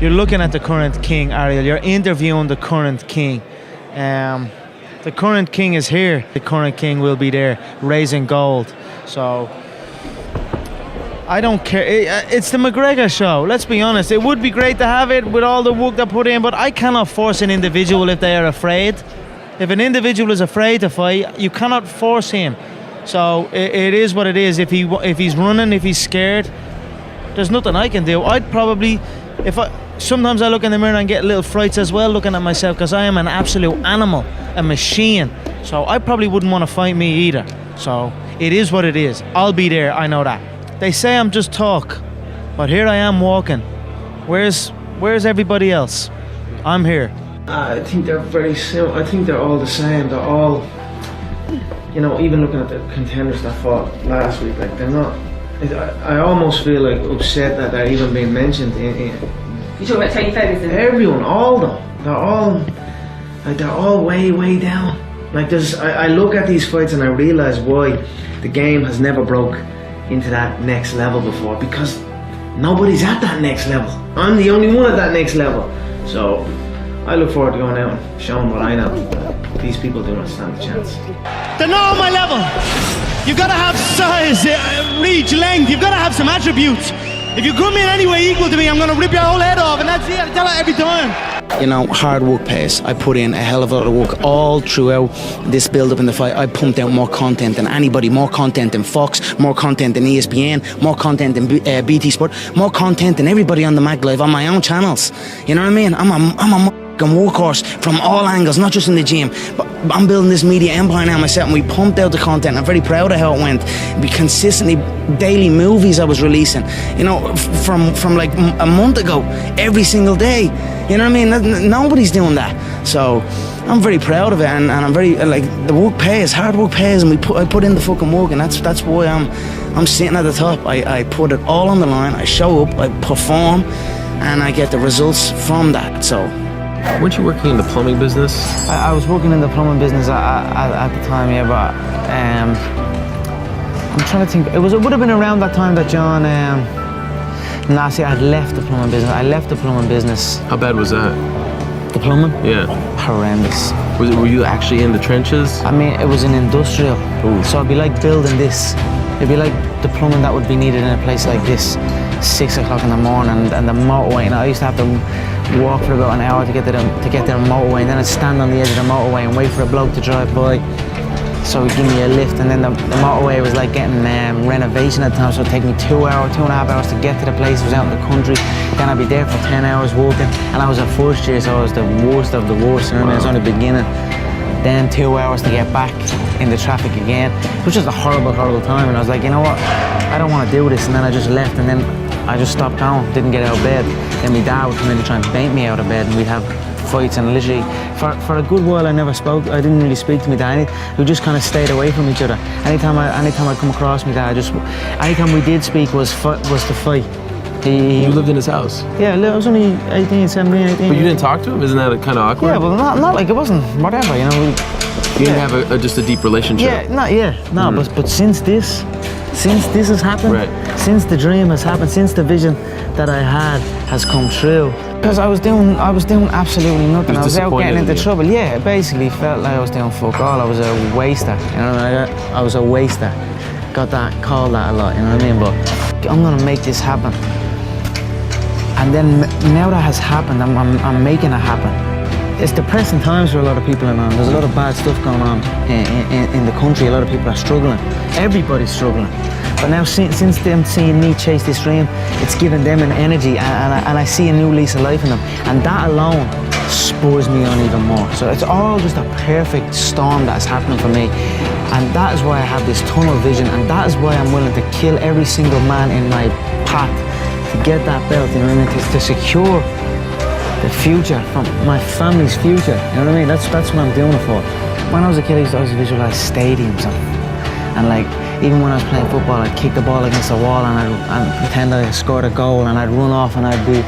You're looking at the current king, Ariel. You're interviewing the current king. The current king is here. The current king will be there, raising gold. So I don't care. It's the McGregor show. Let's be honest. It would be great to have it with all the work they put in, but I cannot force an individual if they are afraid. If an individual is afraid to fight, you cannot force him. So it is what it is. If he's running, if he's scared, there's nothing I can do. I'd probably, sometimes I look in the mirror and get little frights as well looking at myself, because I am an absolute animal, a machine. So I probably wouldn't want to fight me either. So it is what it is. I'll be there, I know that. They say I'm just talk, but here I am walking. Where's everybody else? I'm here. I think they're very similar. I think they're all the same. They're all, even looking at the contenders that fought last week, like they're not. I almost feel like upset that they're even being mentioned in You talking about Tony Ferguson? Everyone, all of them. They're all way down. Like I look at these fights and I realise why the game has never broke into that next level before, because nobody's at that next level. I'm the only one at that next level. So I look forward to going out and showing what I know. These people do not stand a chance. They're not on my level. You've got to have size, reach, length. You've got to have some attributes. If you come in any way equal to me, I'm going to rip your whole head off, and that's it. I tell it every time. Hard work pays. I put in a hell of a lot of work all throughout this build-up in the fight. I pumped out more content than anybody, more content than Fox, more content than ESPN, more content than BT Sport, more content than everybody on the Mag Live on my own channels. You know what I mean? I'm a workhorse from all angles, not just in the gym, but I'm building this media empire now myself, and we pumped out the content. I'm very proud of how it went. We consistently, daily movies I was releasing, from like a month ago, every single day. You know what I mean? Nobody's doing that. So I'm very proud of it, and I'm very, the work pays, hard work pays, and I put in the fucking work, and that's why I'm sitting at the top. I put it all on the line. I show up, I perform, and I get the results from that. So weren't you working in the plumbing business? I was working in the plumbing business at the time, yeah, but I'm trying to think. It would have been around that time that John. See, I'd left the plumbing business. I left the plumbing business. How bad was that? The plumbing? Yeah. Horrendous. Were you actually in the trenches? I mean, it was an industrial. Ooh. So it'd be like building this. It'd be like the plumbing that would be needed in a place like this, 6 o'clock in the morning, and the motorway. I used to have to walk for about an hour to get to the motorway, and then I'd stand on the edge of the motorway and wait for a bloke to drive by. So he'd give me a lift, and then the motorway was like getting renovation at the time, so it'd take me 2.5 hours to get to the place. It was out in the country. Then I'd be there for 10 hours walking, and I was at first year, so I was the worst of the worst. You know what I mean? It was only beginning. Then 2 hours to get back in the traffic again. It was just a horrible time, and I was like, you know what? I don't want to do this. And then I just left, and then I just stopped going, didn't get out of bed. Then my dad would come in to try and bait me out of bed, and we'd have fights, and literally for a good while I didn't really speak to my dad. We just kind of stayed away from each other. Anytime I come across my dad, anytime we did speak was to fight. You lived in his house? Yeah, I was only 18, 17, 18. But you didn't talk to him? Isn't that kind of awkward? Yeah, well, not like it wasn't whatever, you know. You didn't have just a deep relationship? But since this has happened, right. Since the dream has happened, since the vision that I had has come true, because I was doing absolutely nothing. I was out getting into trouble. Yeah, it basically felt like I was doing fuck all. I was a waster. You know what I mean? I was a waster. Got called that a lot. You know what I mean? But I'm gonna make this happen. And then now that has happened, I'm making it happen. It's depressing times for a lot of people in Ireland. There's a lot of bad stuff going on in the country. A lot of people are struggling. Everybody's struggling. But now since them seeing me chase this dream, it's given them an energy, and I see a new lease of life in them. And that alone spurs me on even more. So it's all just a perfect storm that's happening for me. And that is why I have this tunnel vision, and that is why I'm willing to kill every single man in my path to get that belt, you know what I mean? To secure the future, from my family's future, you know what I mean? That's what I'm doing it for. When I was a kid, I used to always visualize stadiums, and like, even when I was playing football, I'd kick the ball against the wall, and I'd pretend I scored a goal, and I'd run off, and I'd be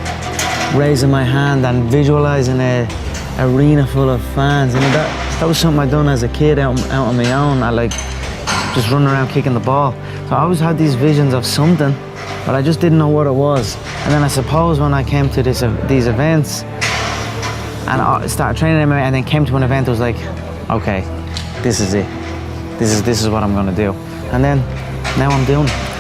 raising my hand and visualizing a arena full of fans. You know, that was something I'd done as a kid out on my own. I like just running around kicking the ball. So I always had these visions of something but I just didn't know what it was. And then I suppose when I came to these events, and I started training MMA, and then came to an event, it was like, okay, this is it. This is what I'm gonna do. And then now I'm doing it.